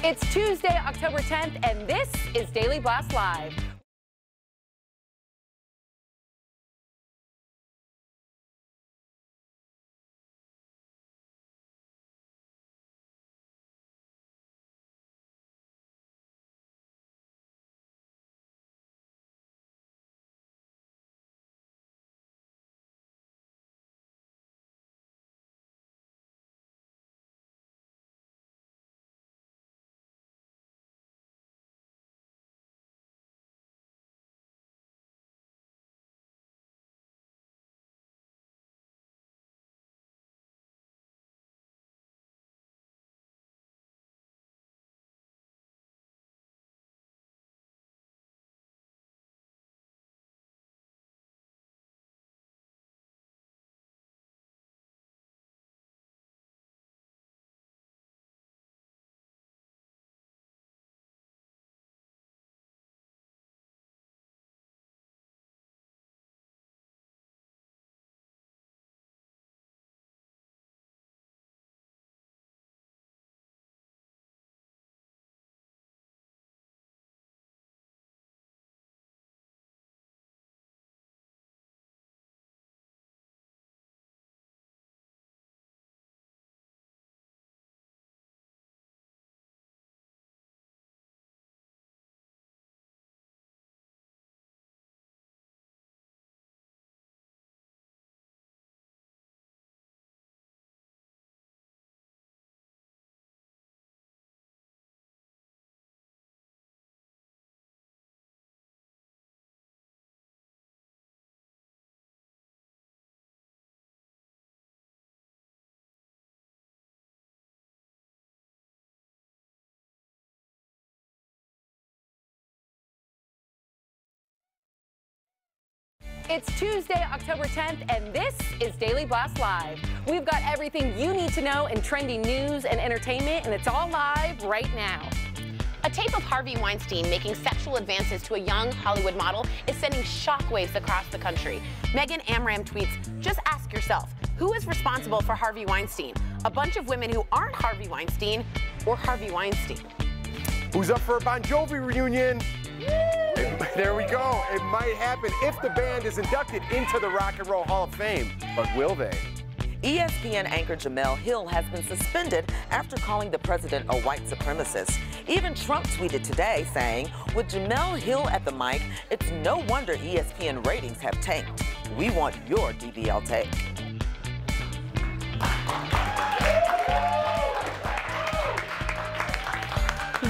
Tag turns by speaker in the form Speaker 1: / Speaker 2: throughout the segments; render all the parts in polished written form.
Speaker 1: It's Tuesday, October 10th, and this is Daily Blast Live. It's Tuesday, October 10th, and this is Daily Blast Live. We've got everything you need to know in trending news and entertainment, and it's all live right now.
Speaker 2: A tape of Harvey Weinstein making sexual advances to a young Hollywood model is sending shockwaves across the country. Megan Amram tweets, "Just ask yourself, who is responsible for Harvey Weinstein? A bunch of women who aren't Harvey Weinstein or Harvey Weinstein?"
Speaker 3: Who's up for a Bon Jovi reunion? There we go. It might happen if the band is inducted into the Rock and Roll Hall of Fame. But will they?
Speaker 4: ESPN anchor Jemele Hill has been suspended after calling the president a white supremacist. Even Trump tweeted today saying, "With Jemele Hill at the mic, it's no wonder ESPN ratings have tanked. We want your DBL take."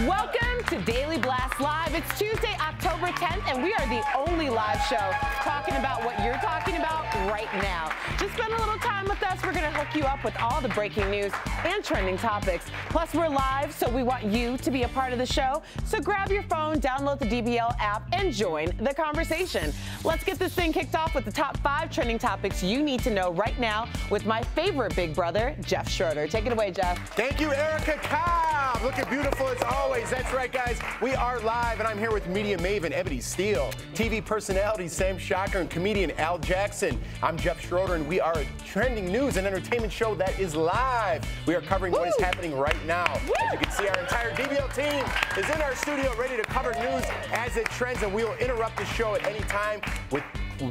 Speaker 1: Welcome to Daily Blast Live. It's Tuesday, October 10th, and we are the only live show talking about what you're talking about right now. Just spend a little time with us. We're going to hook you up with all the breaking news and trending topics. Plus, we're live, so we want you to be a part of the show. So grab your phone, download the DBL app, and join the conversation. Let's get this thing kicked off with the top 5 trending topics you need to know right now with my favorite big brother, Jeff Schroeder. Take it away, Jeff.
Speaker 3: Thank you, Erica Cobb. Looking beautiful as always. That's right, guys. We are live, and I'm here with media maven Ebony Steele, TV personality Sam Shocker, and comedian Al Jackson. I'm Jeff Schroeder, and we are a trending news and entertainment show that is live. We are covering what is happening right now. As you can see, our entire DBL team is in our studio ready to cover news as it trends, and we will interrupt the show at any time with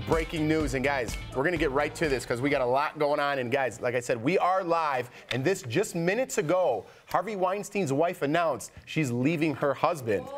Speaker 3: breaking news. And guys, we're going to get right to this because we got a lot going on. And guys, like I said, we are live. And this just minutes ago, Harvey Weinstein's wife announced she's leaving her husband.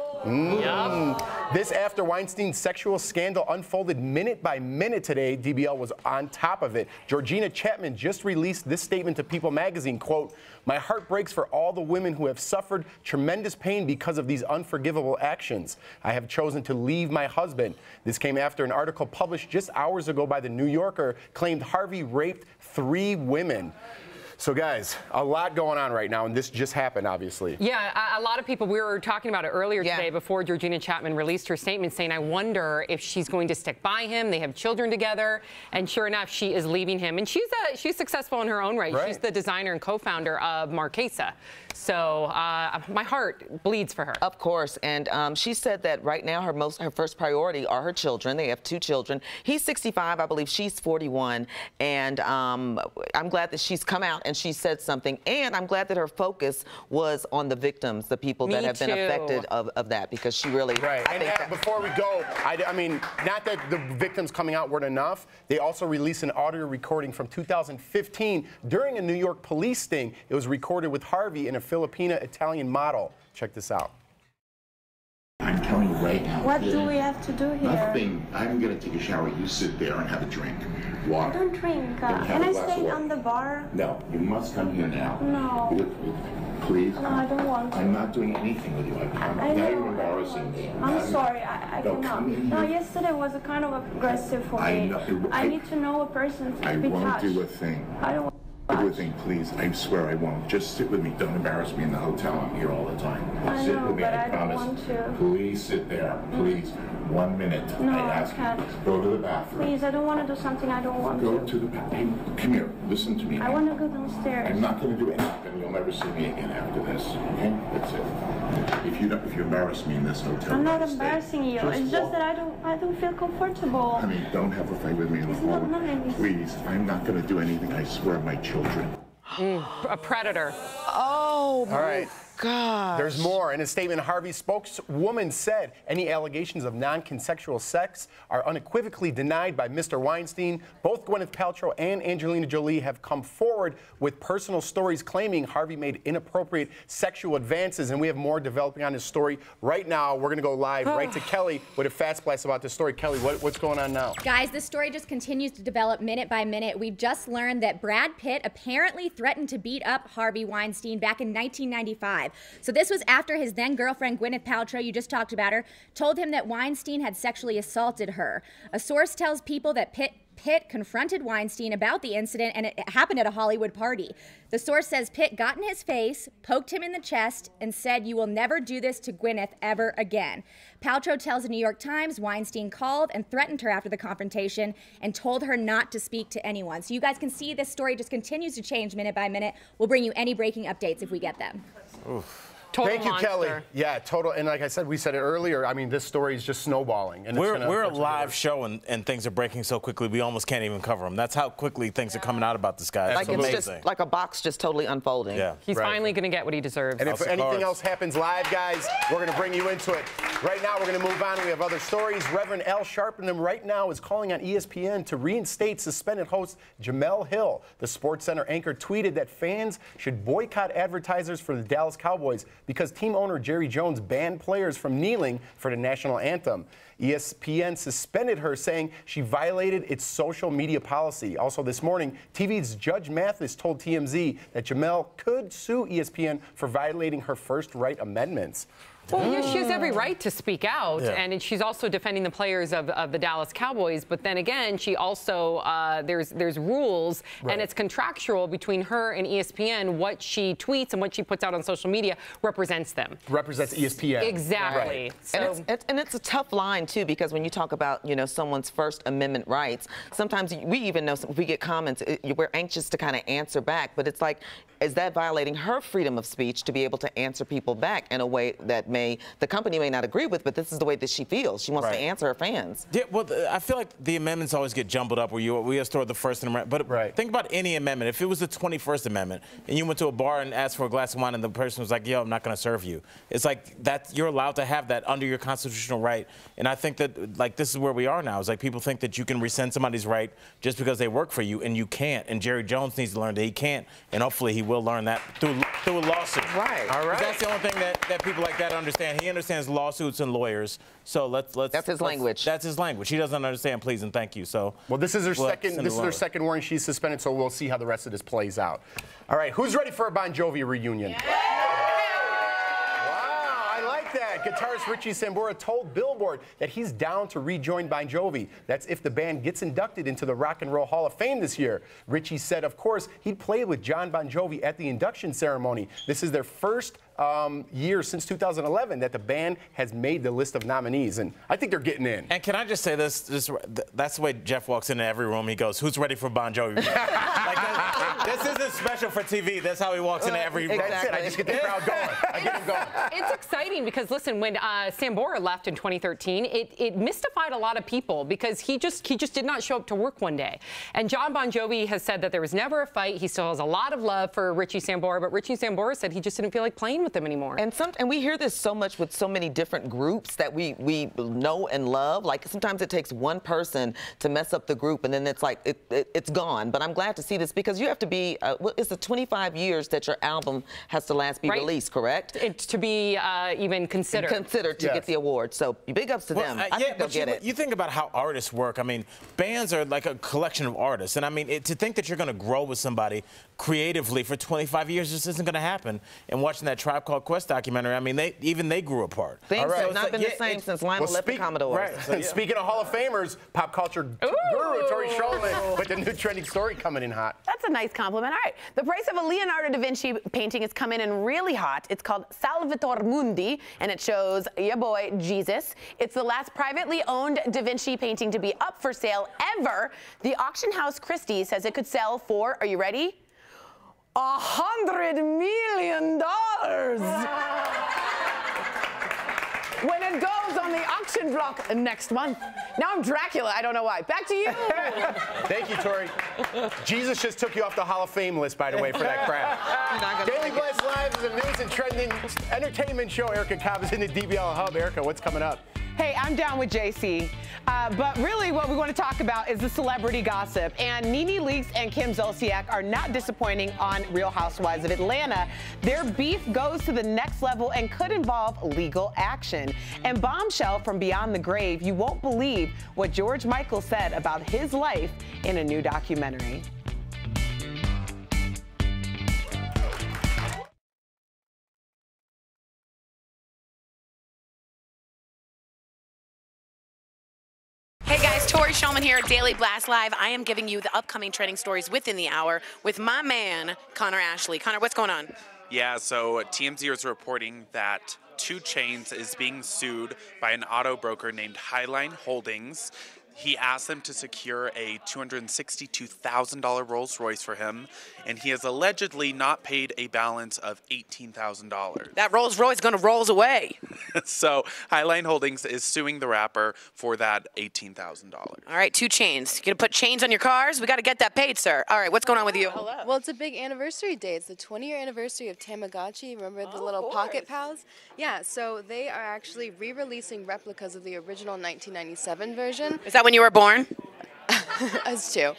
Speaker 3: This after Weinstein's sexual scandal unfolded minute by minute today. DBL was on top of it. Georgina Chapman just released this statement to People magazine, quote, "My heart breaks for all the women who have suffered tremendous pain because of these unforgivable actions. I have chosen to leave my husband." This came after an article published just hours ago by The New Yorker claimed Harvey raped 3 women. So guys, a lot going on right now, and this just happened, obviously.
Speaker 1: Yeah, a lot of people, we were talking about it earlier today before Georgina Chapman released her statement saying, I wonder if she's going to stick by him. They have children together, and sure enough, she is leaving him. And she's successful in her own right. She's the designer and co-founder of Marquesa.
Speaker 5: So my heart bleeds for her.
Speaker 4: Of course, and she said that right now her first priority are her children. They have 2 children. He's 65, I believe she's 41, and I'm glad that she's come out and she said something, and I'm glad that her focus was on the victims, the people that have been affected of that, because she really...
Speaker 3: Right, and before we go, I mean, not that the victims coming out weren't enough, they also released an audio recording from 2015 during a New York police sting. It was recorded with Harvey and a Filipina-Italian model. Check this out.
Speaker 6: I'm telling you right now.
Speaker 7: What do we have to do here?
Speaker 6: Nothing. I'm going to take a shower. You sit there and have a drink. Water.
Speaker 7: I don't drink. Can I stay on the bar?
Speaker 6: No, you must come here now.
Speaker 7: No.
Speaker 6: Please.
Speaker 7: No, I don't want to.
Speaker 6: I'm not doing anything with you. Now you're embarrassing me.
Speaker 7: I'm sorry. I
Speaker 6: no,
Speaker 7: cannot.
Speaker 6: Come in
Speaker 7: No,
Speaker 6: here.
Speaker 7: yesterday was a kind of aggressive for me. I need to know a person to be touched.
Speaker 6: I won't do a thing.
Speaker 7: I don't want
Speaker 6: Everything, please. I swear I won't. Just sit with me. Don't embarrass me in the hotel. I'm here all the time.
Speaker 7: I
Speaker 6: Sit
Speaker 7: know,
Speaker 6: with me.
Speaker 7: but
Speaker 6: I
Speaker 7: I don't
Speaker 6: promise.
Speaker 7: want to.
Speaker 6: Please sit there. Please. 1 minute.
Speaker 7: No,
Speaker 6: I ask
Speaker 7: I can't.
Speaker 6: you. Go to the bathroom.
Speaker 7: Please, I don't want to do something I don't want
Speaker 6: Go
Speaker 7: to.
Speaker 6: to the bathroom. Come here. Listen to me.
Speaker 7: I want to go downstairs.
Speaker 6: I'm not going to do anything. You'll never see me again after this. Okay? That's it. If you embarrass me in this hotel,
Speaker 7: I'm not
Speaker 6: stay.
Speaker 7: embarrassing you. It's just that I don't feel comfortable.
Speaker 6: I mean, don't have a fight with me in the
Speaker 7: It's not
Speaker 6: hall.
Speaker 7: nice.
Speaker 6: Please. I'm not going to do anything. I swear, my children.
Speaker 5: A predator.
Speaker 4: Oh,
Speaker 3: All right.
Speaker 4: God.
Speaker 3: There's more. In a statement, Harvey's spokeswoman said any allegations of non-consensual sex are unequivocally denied by Mr. Weinstein. Both Gwyneth Paltrow and Angelina Jolie have come forward with personal stories claiming Harvey made inappropriate sexual advances, and we have more developing on this story right now. We're going to go live right to Kelly with a fast blast about this story. Kelly, what's going on now?
Speaker 8: Guys, this story just continues to develop minute by minute. We've just learned that Brad Pitt apparently threatened to beat up Harvey Weinstein back in 1995. So this was after his then girlfriend, Gwyneth Paltrow, you just talked about her, told him that Weinstein had sexually assaulted her. A source tells people that Pitt confronted Weinstein about the incident, and it happened at a Hollywood party. The source says Pitt got in his face, poked him in the chest, and said, "You will never do this to Gwyneth ever again." Paltrow tells the New York Times Weinstein called and threatened her after the confrontation and told her not to speak to anyone. So you guys can see this story just continues to change minute by minute. We'll bring you any breaking updates if we get them.
Speaker 3: Oof.
Speaker 5: Total
Speaker 3: Thank you,
Speaker 5: monster.
Speaker 3: Kelly. Yeah, total. And like I said, we said it earlier. I mean, this story is just snowballing. And
Speaker 9: we're a live show, and things are breaking so quickly we almost can't even cover them. That's how quickly things are coming out about this guy.
Speaker 4: Like
Speaker 9: it's
Speaker 4: it's just like a box just totally unfolding.
Speaker 9: Yeah.
Speaker 5: He's finally going to get what he deserves.
Speaker 3: And if anything else happens live, guys, we're going to bring you into it. Right now, we're going to move on. We have other stories. Reverend Al Sharpton right now is calling on ESPN to reinstate suspended host Jemele Hill. The SportsCenter anchor tweeted that fans should boycott advertisers for the Dallas Cowboys because team owner Jerry Jones banned players from kneeling for the national anthem. ESPN suspended her, saying she violated its social media policy. Also this morning, TV's Judge Mathis told TMZ that Jemele could sue ESPN for violating her First Right amendments.
Speaker 5: Well, yeah, she has every right to speak out, and she's also defending the players of the Dallas Cowboys. But then again, she also there's rules, and it's contractual between her and ESPN. What she tweets and what she puts out on social media represents them.
Speaker 3: Represents ESPN.
Speaker 5: Exactly.
Speaker 3: Right.
Speaker 5: So,
Speaker 4: and it's a tough line too, because when you talk about someone's First Amendment rights, sometimes we even know if we get comments, we're anxious to kind of answer back. But it's like, is that violating her freedom of speech to be able to answer people back in a way that the company may not agree with, but this is the way that she feels. She wants to answer her fans.
Speaker 9: Yeah, well, I feel like the amendments always get jumbled up where we restore the First Amendment. But think about any amendment. If it was the 21st Amendment and you went to a bar and asked for a glass of wine and the person was like, yo, I'm not going to serve you. It's like that you're allowed to have that under your constitutional right. And I think that, like, this is where we are now. It's like people think that you can rescind somebody's right just because they work for you, and you can't. And Jerry Jones needs to learn that he can't. And hopefully he will learn that through a lawsuit.
Speaker 4: Right.
Speaker 3: All right.
Speaker 9: That's the only thing that people like that understand. He understands lawsuits and lawyers, so let's.
Speaker 4: That's his language.
Speaker 9: That's his language. He doesn't understand please and thank you. So.
Speaker 3: Well, this is her second warning. She's suspended, so we'll see how the rest of this plays out. All right, who's ready for a Bon Jovi reunion? Yeah. That. Guitarist Richie Sambora told Billboard that he's down to rejoin Bon Jovi. That's if the band gets inducted into the Rock and Roll Hall of Fame this year. Richie said, of course, he'd played with John Bon Jovi at the induction ceremony. This is their first year since 2011 that the band has made the list of nominees, and I think they're getting in.
Speaker 9: And can I just say this? That's the way Jeff walks into every room. He goes, "Who's ready for Bon Jovi?" Like This isn't special for TV. That's how he walks into every.
Speaker 3: That's it. I just get the crowd going. I get him going.
Speaker 5: It's exciting because, listen, when Sambora left in 2013, it mystified a lot of people because he just did not show up to work one day. And John Bon Jovi has said that there was never a fight. He still has a lot of love for Richie Sambora, but Richie Sambora said he just didn't feel like playing with him anymore.
Speaker 4: And we hear this so much with so many different groups that we know and love. Like sometimes it takes one person to mess up the group, and then it's like it's gone. But I'm glad to see this because you have to be. It's the 25 years that your album has to last be released, correct?
Speaker 5: It's to be even considered to
Speaker 4: get the award. So big ups to them. I think they'll get it.
Speaker 9: You think about how artists work. I mean, bands are like a collection of artists, and I mean, to think that you're going to grow with somebody creatively for 25 years just isn't going to happen. And watching that Tribe Called Quest documentary, I mean, they grew apart.
Speaker 4: Things have not been the same since Lionel left the Commodores.
Speaker 3: Right. So, speaking of Hall of Famers, pop culture guru Tori Shulman with the new trending story coming in hot.
Speaker 2: That's a nice compliment. All right. The price of a Leonardo da Vinci painting is coming in really hot. It's called Salvator Mundi, and it shows your boy Jesus. It's the last privately owned Da Vinci painting to be up for sale ever. The auction house Christie says it could sell for, are you ready? $100 million. When it goes on the auction block next month. Now I'm Dracula. I don't know why. Back to you.
Speaker 3: Thank you, Tori. Jesus just took you off the Hall of Fame list, by the way, for that crap. Daily Blast Live is a news and trending entertainment show. Erica Cobb is in the DBL Hub. Erica, what's coming up?
Speaker 1: Hey, I'm down with JC. But really what we want to talk about is the celebrity gossip. And NeNe Leakes and Kim Zolciak are not disappointing on Real Housewives of Atlanta. Their beef goes to the next level and could involve legal action. And bombshell from beyond the grave, you won't believe what George Michael said about his life in a new documentary.
Speaker 2: Hey guys, Tori Shulman here at Daily Blast Live. I am giving you the upcoming trending stories within the hour with my man, Connor Ashley. Connor, what's going on?
Speaker 10: Yeah, so TMZ is reporting that 2 Chainz is being sued by an auto broker named Highline Holdings. He asked them to secure a $262,000 Rolls Royce for him, and he has allegedly not paid a balance of $18,000.
Speaker 2: That Rolls Royce gonna rolls away.
Speaker 10: So Highline Holdings is suing the rapper for that $18,000.
Speaker 2: All right, 2 Chainz. You gonna put chains on your cars? We gotta get that paid, sir. All right, what's going on with you?
Speaker 11: Hello. Well, it's a big anniversary day. It's the 20-year anniversary of Tamagotchi. Remember the little pocket pals? Yeah, so they are actually re-releasing replicas of the original 1997 version.
Speaker 2: Is that when you were born?
Speaker 11: Us too.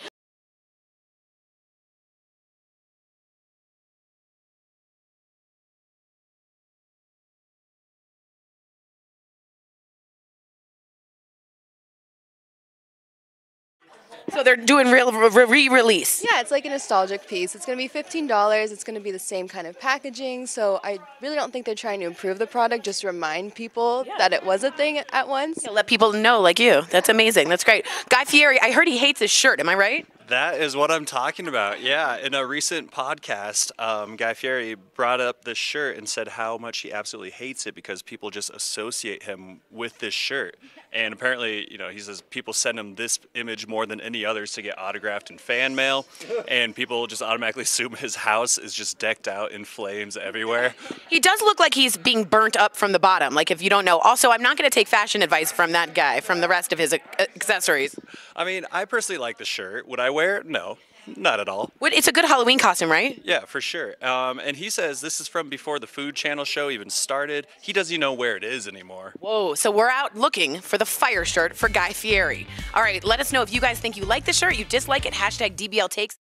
Speaker 2: So they're doing re-release.
Speaker 11: Yeah, it's like a nostalgic piece. It's going to be $15. It's going to be the same kind of packaging. So I really don't think they're trying to improve the product, just remind people that it was a thing at once.
Speaker 2: Yeah, let people know like you. That's amazing. That's great. Guy Fieri, I heard he hates his shirt. Am I right?
Speaker 12: That is what I'm talking about. Yeah, in a recent podcast, Guy Fieri brought up this shirt and said how much he absolutely hates it because people just associate him with this shirt. And apparently, you know, he says people send him this image more than any others to get autographed in fan mail, and people just automatically assume his house is just decked out in flames everywhere.
Speaker 2: He does look like he's being burnt up from the bottom, like if you don't know. Also, I'm not going to take fashion advice from that guy, from the rest of his accessories.
Speaker 12: I mean, I personally like the shirt. Would I wear it? No. Not at all.
Speaker 2: It's a good Halloween costume, right?
Speaker 12: Yeah, for sure. And he says this is from before the Food Channel show even started. He doesn't even know where it is anymore.
Speaker 2: Whoa, so we're out looking for the fire shirt for Guy Fieri. All right, let us know if you guys think you like the shirt, you dislike it, hashtag DBL Takes.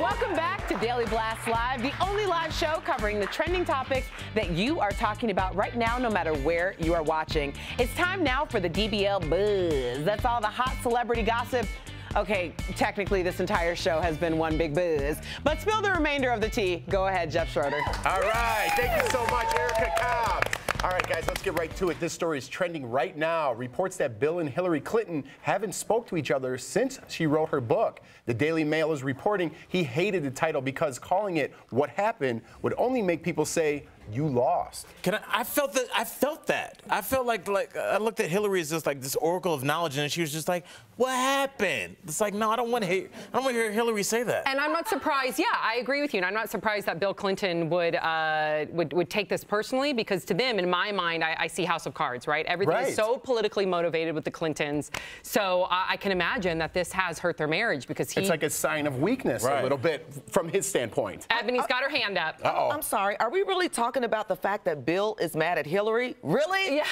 Speaker 1: Welcome back to Daily Blast Live, the only live show covering the trending topics that you are talking about right now, no matter where you are watching. It's time now for the DBL Buzz. That's all the hot celebrity gossip. Okay, technically this entire show has been one big buzz, but spill the remainder of the tea. Go ahead, Jeff Schroeder.
Speaker 3: All right, thank you so much, Erica Cobb. All right, guys, let's get right to it. This story is trending right now. Reports that Bill and Hillary Clinton haven't spoke to each other since she wrote her book. The Daily Mail is reporting he hated the title because calling it What Happened would only make people say, you lost.
Speaker 9: I felt that. I felt like I looked at Hillary as just like this oracle of knowledge, and she was just like, "What happened?" It's like, no, I don't want to hear Hillary say that.
Speaker 5: And I'm not surprised. Yeah, I agree with you, and I'm not surprised that Bill Clinton would take this personally, because to them, in my mind, I see House of Cards, right? Everything is so politically motivated with the Clintons, so I can imagine that this has hurt their marriage because
Speaker 3: it's like a sign of weakness a little bit from his standpoint.
Speaker 5: Ebony's got her hand up.
Speaker 4: I'm sorry. Are we really talking about the fact that Bill is mad at Hillary? Really?
Speaker 5: Yeah.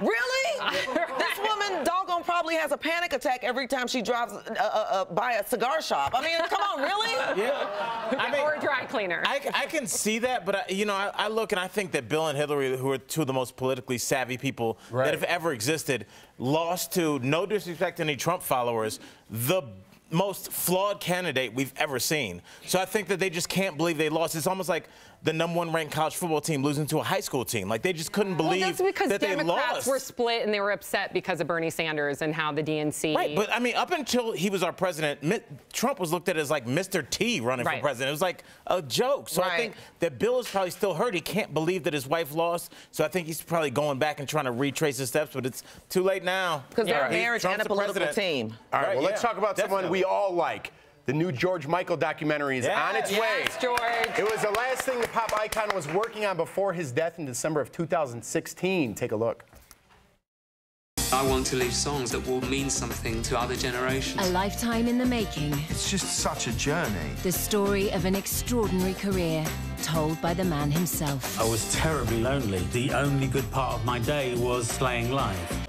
Speaker 4: Really? This woman doggone probably has a panic attack every time she drives by a cigar shop. I mean, come on, really?
Speaker 9: Yeah.
Speaker 5: Or a dry cleaner.
Speaker 9: I can see that, but I look and I think that Bill and Hillary, who are two of the most politically savvy people that have ever existed, lost to, no disrespect to any Trump followers, the most flawed candidate we've ever seen. So I think that they just can't believe they lost. It's almost like the #1 ranked college football team losing to a high school team. Like, they just couldn't believe
Speaker 5: that's because
Speaker 9: that they
Speaker 5: Democrats
Speaker 9: lost.
Speaker 5: were split and they were upset because of Bernie Sanders and how the DNC.
Speaker 9: Right, but I mean, up until he was our president, Trump was looked at as like Mr. T running for president. It was like a joke. So I think that Bill is probably still hurt. He can't believe that his wife lost. So I think he's probably going back and trying to retrace his steps, but it's too late now.
Speaker 4: Because they're a marriage and a political team.
Speaker 3: All right, well, let's talk about someone we all like. The new George Michael documentary is on its way.
Speaker 5: George.
Speaker 3: It was the last thing the pop icon was working on before his death in December of 2016. Take a look.
Speaker 13: I want to leave songs that will mean something to other generations.
Speaker 14: A lifetime in the making.
Speaker 15: It's just such a journey.
Speaker 14: The story of an extraordinary career, told by the man himself.
Speaker 16: I was terribly lonely. The only good part of my day was playing live.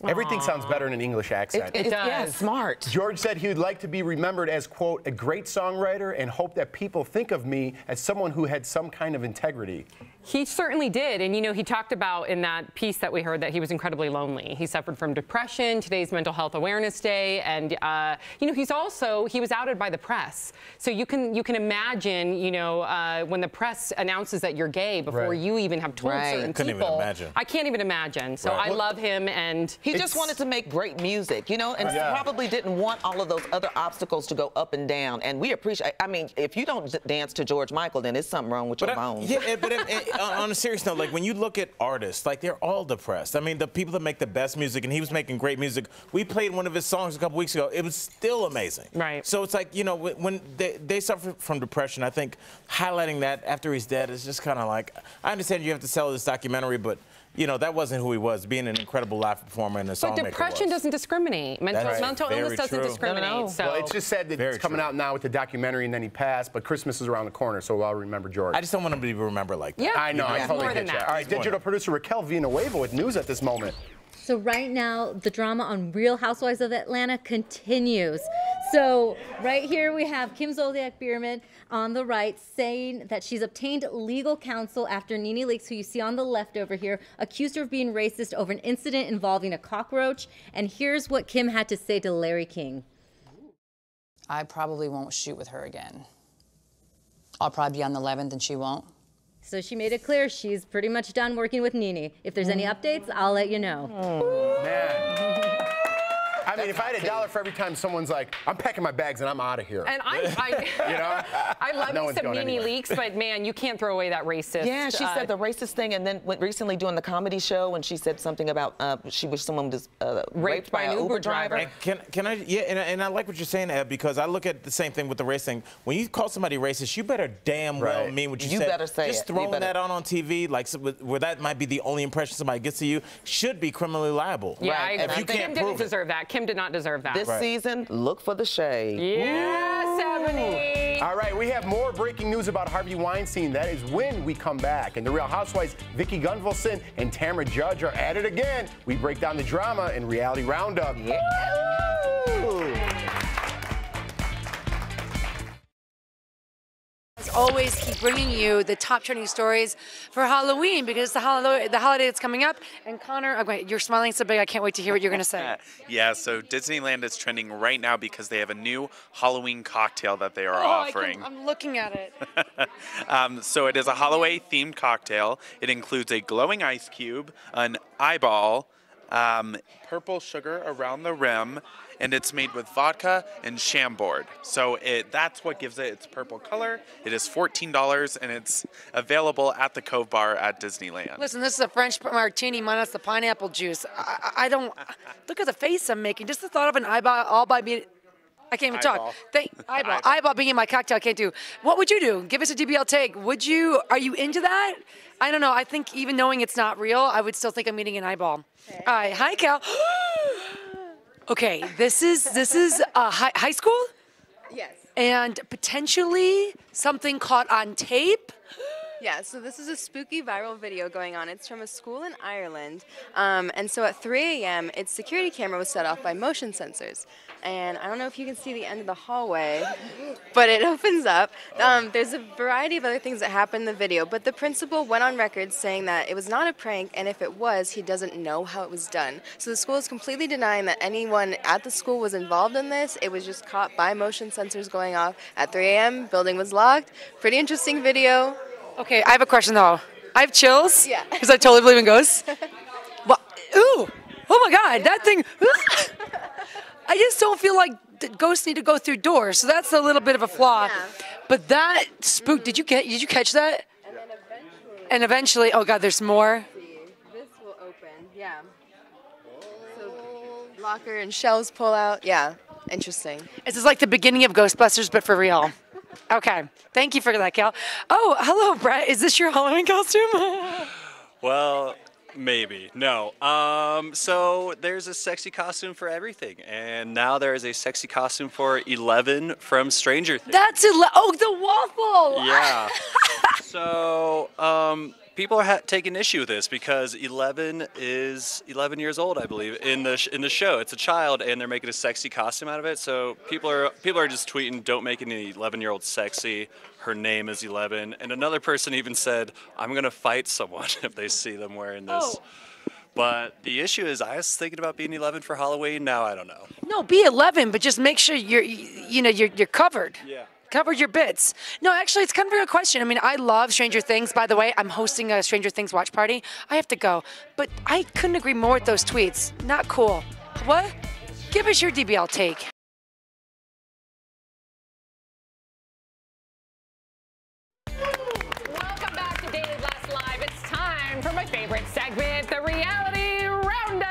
Speaker 3: Everything sounds better in an English accent.
Speaker 4: It does. Yeah, smart.
Speaker 3: George said he would like to be remembered as, quote, a great songwriter and hope that people think of me as someone who had some kind of integrity.
Speaker 5: He certainly did. And, he talked about in that piece that we heard that he was incredibly lonely. He suffered from depression. Today's Mental Health Awareness Day. And, he was outed by the press. So you can imagine, when the press announces that you're gay before you even have told certain
Speaker 9: Couldn't
Speaker 5: people.
Speaker 9: even imagine.
Speaker 5: I can't even imagine. So I love him. And
Speaker 4: he just wanted to make great music, and probably didn't want all of those other obstacles to go up and down. And we appreciate, I mean, if you don't dance to George Michael, then there's something wrong with your bones.
Speaker 9: On a serious note, like, when you look at artists, like, they're all depressed. I mean, the people that make the best music, and he was making great music. We played one of his songs a couple weeks ago. It was still amazing.
Speaker 5: Right.
Speaker 9: So it's like, when they suffer from depression, I think highlighting that after he's dead is just kind of like, I understand you have to sell this documentary, but that wasn't who he was, being an incredible live performer and a songmaker.
Speaker 5: But depression doesn't discriminate. Mental illness doesn't discriminate.
Speaker 3: No.
Speaker 5: So.
Speaker 3: Well, it's just sad that it's coming out now with the documentary and then he passed, but Christmas is around the corner, so we'll all remember George.
Speaker 9: I just don't want him to be remembered like that.
Speaker 5: Yeah.
Speaker 3: I know, I totally get you. All right, digital producer Raquel Villanueva with news at this moment.
Speaker 17: So right now, the drama on Real Housewives of Atlanta continues. So right here we have Kim Zolciak Biermann on the right saying that she's obtained legal counsel after Nene Leakes, who you see on the left over here, accused her of being racist over an incident involving a cockroach. And here's what Kim had to say to Larry King.
Speaker 18: I probably won't shoot with her again. I'll probably be on the 11th and she won't.
Speaker 17: So she made it clear she's pretty much done working with Nene. If there's any updates, I'll let you know.
Speaker 3: Man. I mean, if I had $1 for every time someone's like, I'm packing my bags and I'm out of here.
Speaker 5: And I love
Speaker 3: No
Speaker 5: me
Speaker 3: one's
Speaker 5: some
Speaker 3: going
Speaker 5: Nene
Speaker 3: anywhere.
Speaker 5: Leakes, but man, you can't throw away that racist.
Speaker 4: Yeah, she said the racist thing, and then went recently doing the comedy show, when she said something about she wished someone was raped by an Uber driver.
Speaker 9: And can I? Yeah, and I like what you're saying, Ed, because I look at the same thing with the race thing. When you call somebody racist, you better damn well mean what you said.
Speaker 4: You better say
Speaker 9: Just
Speaker 4: it.
Speaker 9: throwing that on TV, like, where that might be the only impression somebody gets of you, should be criminally liable.
Speaker 5: Yeah, I agree.
Speaker 9: If you can't
Speaker 5: Kim
Speaker 9: prove
Speaker 5: didn't deserve that. Kim did not deserve that.
Speaker 4: This season, look for the shade.
Speaker 5: Yes, Ebony.
Speaker 3: All right, we have more breaking news about Harvey Weinstein. That is when we come back. And the Real Housewives, Vicki Gunvalson and Tamra Judge are at it again. We break down the drama in Reality Roundup.
Speaker 4: Yeah.
Speaker 19: Always keep bringing you the top trending stories for Halloween because it's the holiday that's coming up. And Connor, okay, you're smiling so big, I can't wait to hear what you're going to say.
Speaker 10: Yeah, so Disneyland is trending right now because they have a new Halloween cocktail that they are offering.
Speaker 19: I'm looking at it.
Speaker 10: So it is a Halloween-themed cocktail. It includes a glowing ice cube, an eyeball, purple sugar around the rim, and it's made with vodka and Chambord. So that's what gives it its purple color. It is $14, and it's available at the Cove Bar at Disneyland.
Speaker 19: Listen, this is a French martini minus the pineapple juice. I don't, look at the face I'm making. Just the thought of an eyeball all by being, I can't even talk. Eyeball being in my cocktail, I can't do. What would you do? Give us a DBL take. Are you into that? I don't know. I think even knowing it's not real, I would still think I'm eating an eyeball. Okay. All right, hi, Cal. Okay, this is high school?
Speaker 11: Yes.
Speaker 19: And potentially something caught on tape?
Speaker 11: Yeah, so this is a spooky viral video going on. It's from a school in Ireland. And so at 3 a.m., its security camera was set off by motion sensors. And I don't know if you can see the end of the hallway, but it opens up. There's a variety of other things that happen in the video, but the principal went on record saying that it was not a prank, and if it was, he doesn't know how it was done. So the school is completely denying that anyone at the school was involved in this. It was just caught by motion sensors going off at 3 a.m. Building was locked. Pretty interesting video.
Speaker 19: Okay, I have a question though. I have chills.
Speaker 11: Yeah.
Speaker 19: Because I totally believe in ghosts. But, ooh, oh my God, that thing. I just don't feel like the ghosts need to go through doors, so that's a little bit of a flaw. Yeah. But that spook, did you catch that? And eventually, oh God, there's more.
Speaker 11: This will open, yeah. So locker and shelves pull out, yeah, interesting.
Speaker 19: This is like the beginning of Ghostbusters, but for real. Okay, thank you for that, Cal. Oh, hello, Brett. Is this your Halloween costume?
Speaker 12: Well, maybe. No. So there's a sexy costume for everything, and now there is a sexy costume for 11 from Stranger Things.
Speaker 19: That's the waffle.
Speaker 12: Yeah. So people are taking issue with this because 11 is 11 years old, I believe, in the show. It's a child, and they're making a sexy costume out of it. So people are just tweeting, "Don't make any 11-year-old sexy. Her name is 11." And another person even said, "I'm gonna fight someone if they see them wearing this." Oh. But the issue is, I was thinking about being 11 for Halloween. Now I don't know.
Speaker 19: No, be 11, but just make sure you're covered.
Speaker 12: Yeah.
Speaker 19: Covered your bits. No, actually, it's kind of a good question. I mean, I love Stranger Things. By the way, I'm hosting a Stranger Things watch party. I have to go. But I couldn't agree more with those tweets. Not cool. What? Give us your DBL take.
Speaker 5: Welcome back to Daily Blast Live. It's time for my favorite segment, the Reality Roundup.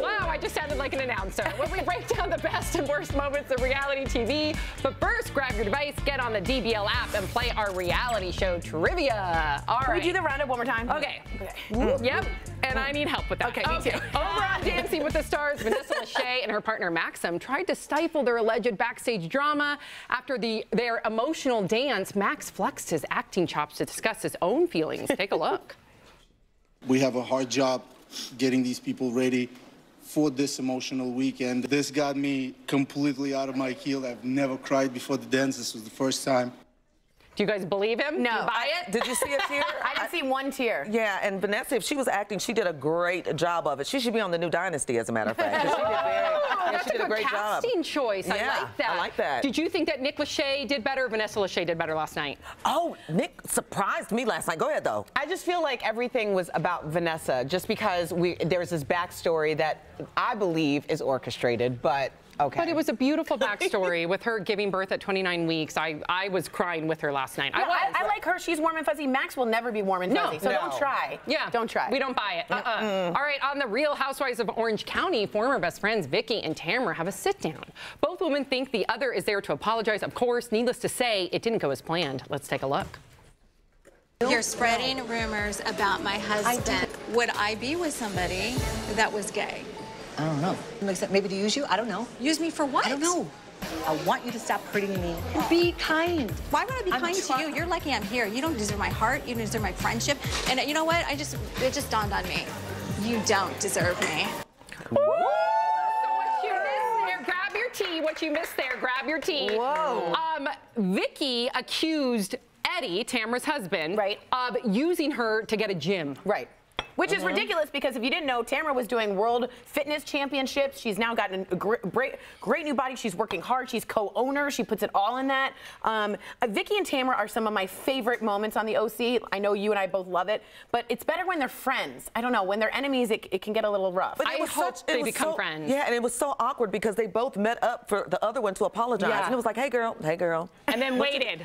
Speaker 5: Wow, I just sounded like an announcer. When we break down the best and worst moments of reality TV. But first, grab your device, get on the DBL app, and play our reality show trivia. All right.
Speaker 2: Can we do the roundup one more time?
Speaker 5: Okay. Yep. And I need help with that.
Speaker 2: Okay, me too.
Speaker 5: Over on Dancing with the Stars, Vanessa Lachey and her partner Maxim tried to stifle their alleged backstage drama. After their emotional dance, Max flexed his acting chops to discuss his own feelings. Take a look.
Speaker 20: We have a hard job getting these people ready for this emotional weekend. This got me completely out of my heel. I've never cried before the dance. This was the first time.
Speaker 5: Do you guys believe him?
Speaker 4: No.
Speaker 5: Do you buy it?
Speaker 4: Did you see a tear?
Speaker 2: I didn't see one tear.
Speaker 4: Yeah, and Vanessa, if she was acting, she did a great job of it. She should be on the new Dynasty, as a matter of fact.
Speaker 5: That's a good casting choice.
Speaker 4: Yeah,
Speaker 5: I like that.
Speaker 4: I like that.
Speaker 5: Did you think that Nick Lachey did better or Vanessa Lachey did better last night?
Speaker 4: Oh, Nick surprised me last night. Go ahead, though.
Speaker 1: I just feel like everything was about Vanessa, just because there's this backstory that I believe is orchestrated, but okay.
Speaker 5: But it was a beautiful backstory with her giving birth at 29 weeks. I was crying with her last night.
Speaker 2: No, I like her. She's warm and fuzzy. Max will never be warm and fuzzy, so don't try.
Speaker 5: Yeah.
Speaker 2: Don't try.
Speaker 5: We don't buy it. All right, on The Real Housewives of Orange County, former best friends Vicki and Tamra have a sit-down. Both women think the other is there to apologize. Of course, needless to say, it didn't go as planned. Let's take a look.
Speaker 21: You're spreading rumors about my husband. Would I be with somebody that was gay?
Speaker 22: I don't know. Maybe to use you? I don't know.
Speaker 21: Use me for what?
Speaker 22: I don't know. I want you to stop hurting me.
Speaker 21: Be kind. Why would I be kind to you? You're lucky I'm here. You don't deserve my heart. You don't deserve my friendship. And you know what? It just dawned on me. You don't deserve me.
Speaker 5: So what you missed there, grab your tea tea, what you missed there. Grab your tea.
Speaker 4: Whoa.
Speaker 5: Vicky accused Eddie, Tamara's husband, of using her to get a gym.
Speaker 2: Right. Which is ridiculous because if you didn't know, Tamara was doing World Fitness Championships. She's now gotten a great new body. She's working hard. She's co-owner. She puts it all in that. Vicky and Tamara are some of my favorite moments on the OC. I know you and I both love it, but it's better when they're friends. I don't know. When they're enemies, it can get a little rough.
Speaker 4: But
Speaker 5: I hope they become friends.
Speaker 4: Yeah, and it was so awkward because they both met up for the other one to apologize.
Speaker 1: Yeah.
Speaker 4: And it was like, hey, girl.
Speaker 5: And then waited.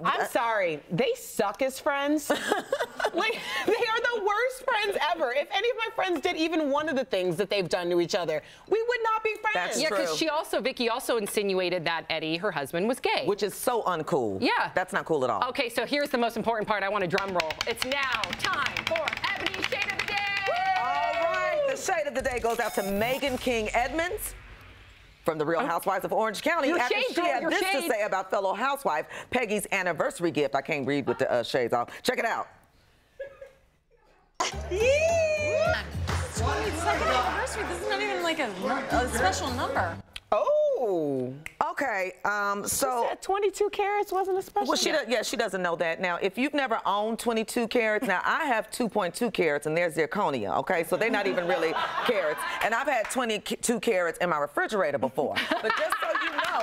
Speaker 1: I'm sorry. They suck as friends. Like, they are the worst friends ever. If any of my friends did even one of the things that they've done to each other, we would not be friends.
Speaker 5: Yeah, because Vicky also insinuated that Eddie, her husband, was gay.
Speaker 4: Which is so uncool.
Speaker 5: Yeah.
Speaker 4: That's not cool at all.
Speaker 5: Okay, so here's the most important part. I want a drum roll. It's now time for Ebony's Shade of the Day.
Speaker 4: All right, the Shade of the Day goes out to Megan King Edmonds from the Real Housewives of Orange County. After she had this to say about fellow housewife Peggy's anniversary gift. I can't read with the shades off. Check it out.
Speaker 21: 22nd anniversary. This is not even like a special number.
Speaker 1: Oh.
Speaker 4: Okay. So
Speaker 1: 22 carats wasn't a special.
Speaker 4: Well, she doesn't know that. Now, if you've never owned 22 carats, now I have 2.2 carats, and there's zirconia. Okay, so they're not even really carats. And I've had 22 carats in my refrigerator before. But just so you know,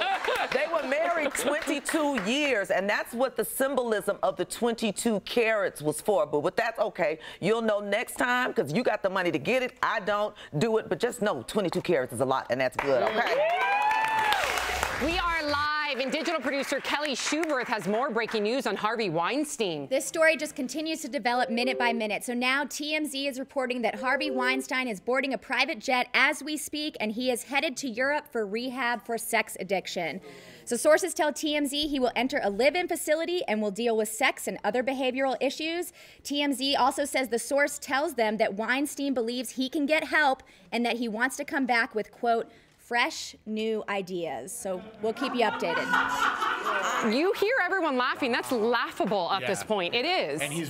Speaker 4: they were married 22 years, and that's what the symbolism of the 22 carats was for. But that's okay. You'll know next time because you got the money to get it. I don't do it, but just know 22 carats is a lot, and that's good. Okay.
Speaker 5: We are live, and digital producer Kelly Schuberth has more breaking news on Harvey Weinstein.
Speaker 8: This story just continues to develop minute by minute. So now TMZ is reporting that Harvey Weinstein is boarding a private jet as we speak, and he is headed to Europe for rehab for sex addiction. So sources tell TMZ he will enter a live-in facility and will deal with sex and other behavioral issues. TMZ also says the source tells them that Weinstein believes he can get help and that he wants to come back with, quote, fresh new ideas. So we'll keep you updated.
Speaker 5: You hear everyone laughing. That's laughable at this point. It is.
Speaker 3: And he's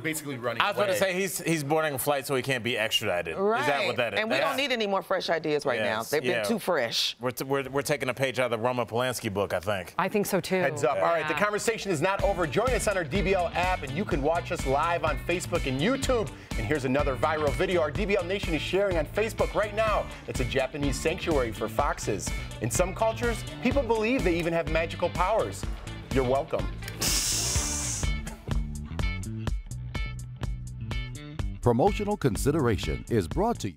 Speaker 3: basically running
Speaker 9: I was going to say he's boarding a flight so he can't be extradited.
Speaker 4: Right.
Speaker 9: Is that what that is?
Speaker 4: And we don't need any more fresh ideas right now. They've been too fresh.
Speaker 9: We're taking a page out of the Roman Polanski book, I think.
Speaker 5: I think so too.
Speaker 3: Heads up. All right, the conversation is not over. Join us on our DBL app, and you can watch us live on Facebook and YouTube. And here's another viral video our DBL Nation is sharing on Facebook right now. It's a Japanese sanctuary for foxes. In some cultures, people believe they even have magical powers. You're welcome.
Speaker 6: Promotional consideration is brought to you.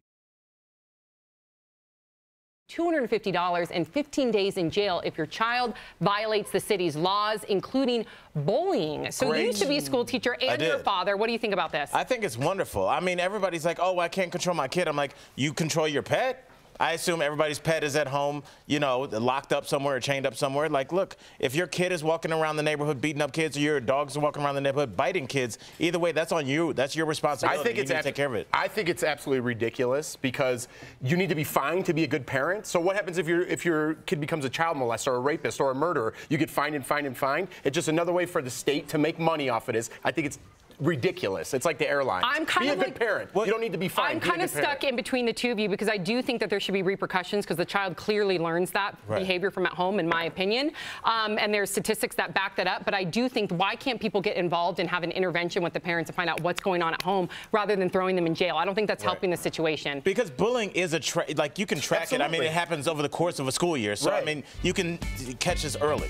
Speaker 5: $250 and 15 days in jail if your child violates the city's laws, including bullying. So you used to be a school teacher and your father. What do you think about this?
Speaker 9: I think it's wonderful. I mean, everybody's like, oh, I can't control my kid. I'm like, you control your pet? I assume everybody's pet is at home, you know, locked up somewhere or chained up somewhere. Like, look, if your kid is walking around the neighborhood beating up kids or your dog's walking around the neighborhood biting kids, either way, that's on you. That's your responsibility.
Speaker 3: I think
Speaker 9: you need to take care of it.
Speaker 3: I think it's absolutely ridiculous because you need to be fined to be a good parent. So what happens if your kid becomes a child molester or a rapist or a murderer? You get fined and fined and fined. It's just another way for the state to make money off of this. I think it's ridiculous. It's like the airlines. Be a good parent. You don't need to be fined.
Speaker 5: I'm kind of stuck in between the two of you because I do think that there should be repercussions because the child clearly learns that behavior from at home, in my opinion. And there's statistics that back that up. But I do think, why can't people get involved and have an intervention with the parents to find out what's going on at home rather than throwing them in jail? I don't think that's helping the situation.
Speaker 9: Because bullying is like you can track it. I mean, it happens over the course of a school year. So, I mean, you can catch this early.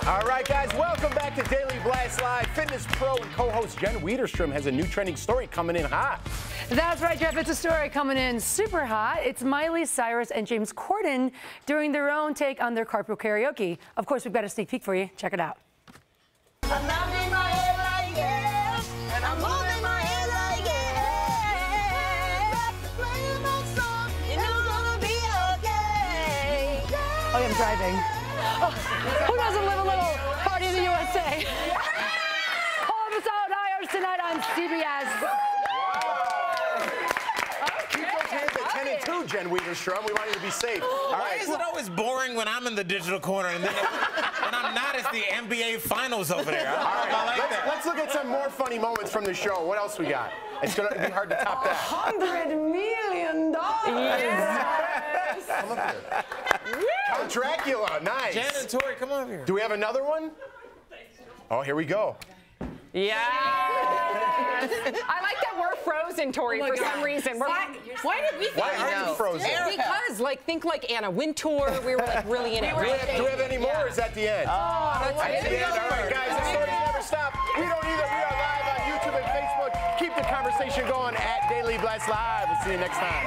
Speaker 3: All right, guys, welcome back to Daily Blast Live. Fitness pro and co-host Jen Wiederstrom has a new trending story coming in hot.
Speaker 19: That's right, Jeff. It's a story coming in super hot. It's Miley Cyrus and James Corden doing their own take on their carpool karaoke. Of course, we've got a sneak peek for you. Check it out.
Speaker 7: I'm nodding my head like yes, and I'm moving my head like yes. Playing my song, and it's gonna be okay.
Speaker 19: Oh, yeah, I'm driving. Oh, who doesn't live a little party in the USA? Home is out hours tonight on CBS.
Speaker 3: Keep those hands at 10 and 2, Jen Wiederstrom. We want you to be safe. All
Speaker 9: Why
Speaker 3: right.
Speaker 9: is it always boring when I'm in the digital corner and then when I'm not, it's the NBA Finals over there?
Speaker 3: All right,
Speaker 9: I like that.
Speaker 3: let's look at some more funny moments from the show. What else we got? It's going to be hard to top that.
Speaker 7: $100 million.
Speaker 3: Yes. Come up here. Count Dracula, nice.
Speaker 9: Jen and Tori, come over here.
Speaker 3: Do we have another one? Oh, here we go.
Speaker 5: Yeah. I like that we're frozen, Tori, for some reason. Why did we think
Speaker 3: Why are you frozen?
Speaker 5: Because, think like Anna Wintour. We were like really in it.
Speaker 3: Do we have any more? Or is that the end?
Speaker 5: that's
Speaker 3: That's the end. All right, guys, the stories never stop. We don't either. We are live on YouTube and Facebook. Keep the conversation going at Daily Blast Live. We'll see you next time.